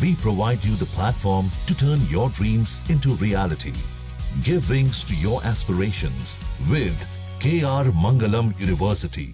We provide you the platform to turn your dreams into reality. Give wings to your aspirations with KR Mangalam University.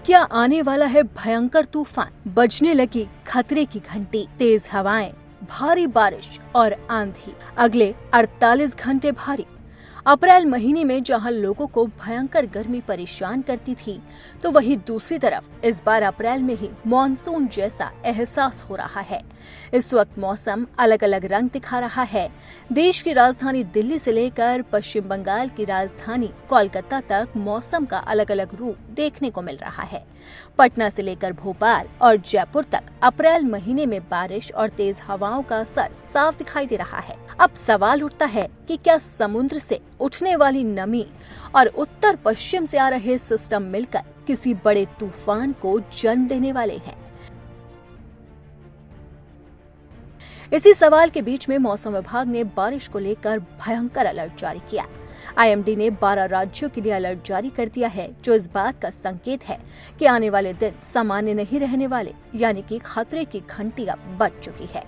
क्या आने वाला है भयंकर तूफान? बजने लगी खतरे की घंटी, तेज हवाएं, भारी बारिश और आंधी। अगले 48 घंटे भारी। अप्रैल महीने में जहां लोगों को भयंकर गर्मी परेशान करती थी, तो वहीं दूसरी तरफ इस बार अप्रैल में ही मॉनसून जैसा एहसास हो रहा है। इस वक्त मौसम अलग अलग रंग दिखा रहा है। देश की राजधानी दिल्ली से लेकर पश्चिम बंगाल की राजधानी कोलकाता तक मौसम का अलग अलग रूप देखने को मिल रहा है। पटना से लेकर भोपाल और जयपुर तक अप्रैल महीने में बारिश और तेज हवाओं का असर साफ दिखाई दे रहा है। अब सवाल उठता है कि क्या समुद्र से उठने वाली नमी और उत्तर पश्चिम से आ रहे सिस्टम मिलकर किसी बड़े तूफान को जन्म देने वाले हैं? इसी सवाल के बीच में मौसम विभाग ने बारिश को लेकर भयंकर अलर्ट जारी किया। आईएमडी ने 12 राज्यों के लिए अलर्ट जारी कर दिया है, जो इस बात का संकेत है कि आने वाले दिन सामान्य नहीं रहने वाले, यानी कि खतरे की घंटी अब बज चुकी है।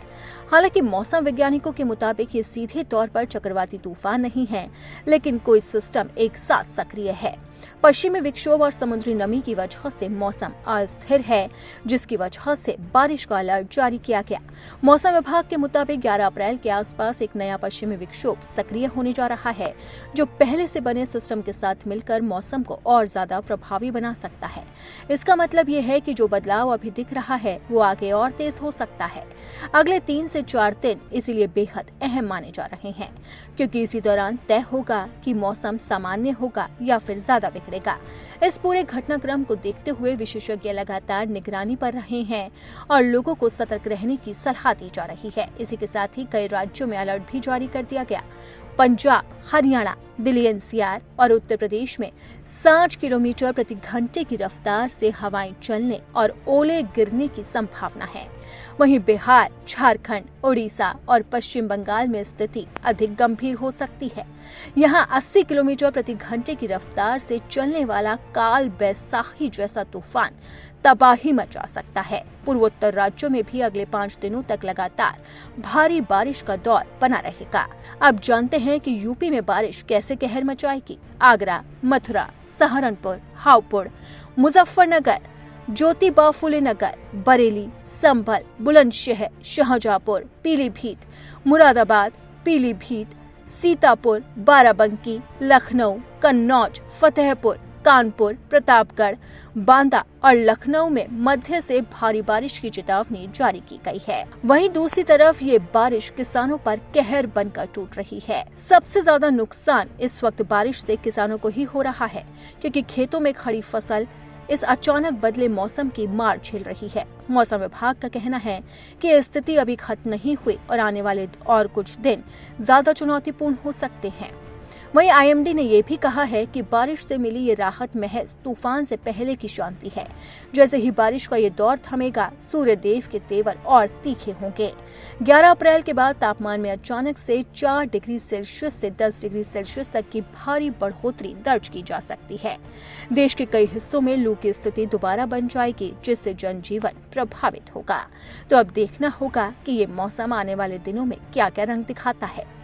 हालांकि मौसम वैज्ञानिकों के मुताबिक ये सीधे तौर पर चक्रवाती तूफान नहीं है, लेकिन कोई सिस्टम एक साथ सक्रिय है। पश्चिमी विक्षोभ और समुद्री नमी की वजह से मौसम अस्थिर है, जिसकी वजह से बारिश का अलर्ट जारी किया गया। मौसम विभाग के मुताबिक 11 अप्रैल के आसपास एक नया पश्चिमी विक्षोभ सक्रिय होने जा रहा है, जो पहले से बने सिस्टम के साथ मिलकर मौसम को और ज्यादा प्रभावी बना सकता है। इसका मतलब ये है कि जो बदलाव अभी दिख रहा है वो आगे और तेज हो सकता है। अगले 3 से 4 दिन इसीलिए बेहद अहम माने जा रहे हैं, क्योंकि इसी दौरान तय होगा कि मौसम सामान्य होगा या फिर ज्यादा बिगड़ेगा। इस पूरे घटनाक्रम को देखते हुए विशेषज्ञ लगातार निगरानी पर रहे हैं और लोगों को सतर्क रहने की सलाह दी जा रही है। इसी के साथ ही कई राज्यों में अलर्ट भी जारी कर दिया गया। पंजाब, हरियाणा, दिल्ली एनसीआर और उत्तर प्रदेश में 60 किलोमीटर प्रति घंटे की रफ्तार से हवाएं चलने और ओले गिरने की संभावना है। वहीं बिहार, झारखंड, उड़ीसा और पश्चिम बंगाल में स्थिति अधिक गंभीर हो सकती है। यहां 80 किलोमीटर प्रति घंटे की रफ्तार से चलने वाला काल बैसाखी जैसा तूफान तबाही मचा सकता है। पूर्वोत्तर राज्यों में भी अगले 5 दिनों तक लगातार भारी बारिश का दौर बना रहेगा। अब जानते हैं कि यूपी में बारिश कैसे कहर मचाएगी। आगरा, मथुरा, सहारनपुर, हापुड़, मुजफ्फरनगर, ज्योतिबा फुले नगर, बरेली, संभल, बुलंदशहर, शाहजहांपुर, पीलीभीत, मुरादाबाद, पीलीभीत, सीतापुर, बाराबंकी, लखनऊ, कन्नौज, फतेहपुर, कानपुर, प्रतापगढ़, बांदा और लखनऊ में मध्य से भारी बारिश की चेतावनी जारी की गई है। वहीं दूसरी तरफ ये बारिश किसानों पर कहर बनकर टूट रही है। सबसे ज्यादा नुकसान इस वक्त बारिश से किसानों को ही हो रहा है, क्योंकि खेतों में खड़ी फसल इस अचानक बदले मौसम की मार झेल रही है। मौसम विभाग का कहना है कि ये स्थिति अभी खत्म नहीं हुई और आने वाले और कुछ दिन ज्यादा चुनौतीपूर्ण हो सकते हैं। वहीं आईएमडी ने यह भी कहा है कि बारिश से मिली ये राहत महज तूफान से पहले की शांति है। जैसे ही बारिश का ये दौर थमेगा, सूर्य देव के तेवर और तीखे होंगे। 11 अप्रैल के बाद तापमान में अचानक से 4 डिग्री सेल्सियस से 10 डिग्री सेल्सियस तक की भारी बढ़ोतरी दर्ज की जा सकती है। देश के कई हिस्सों में लू की स्थिति दोबारा बन जाएगी, जिससे जनजीवन प्रभावित होगा। तो अब देखना होगा कि ये मौसम आने वाले दिनों में क्या क्या रंग दिखाता है।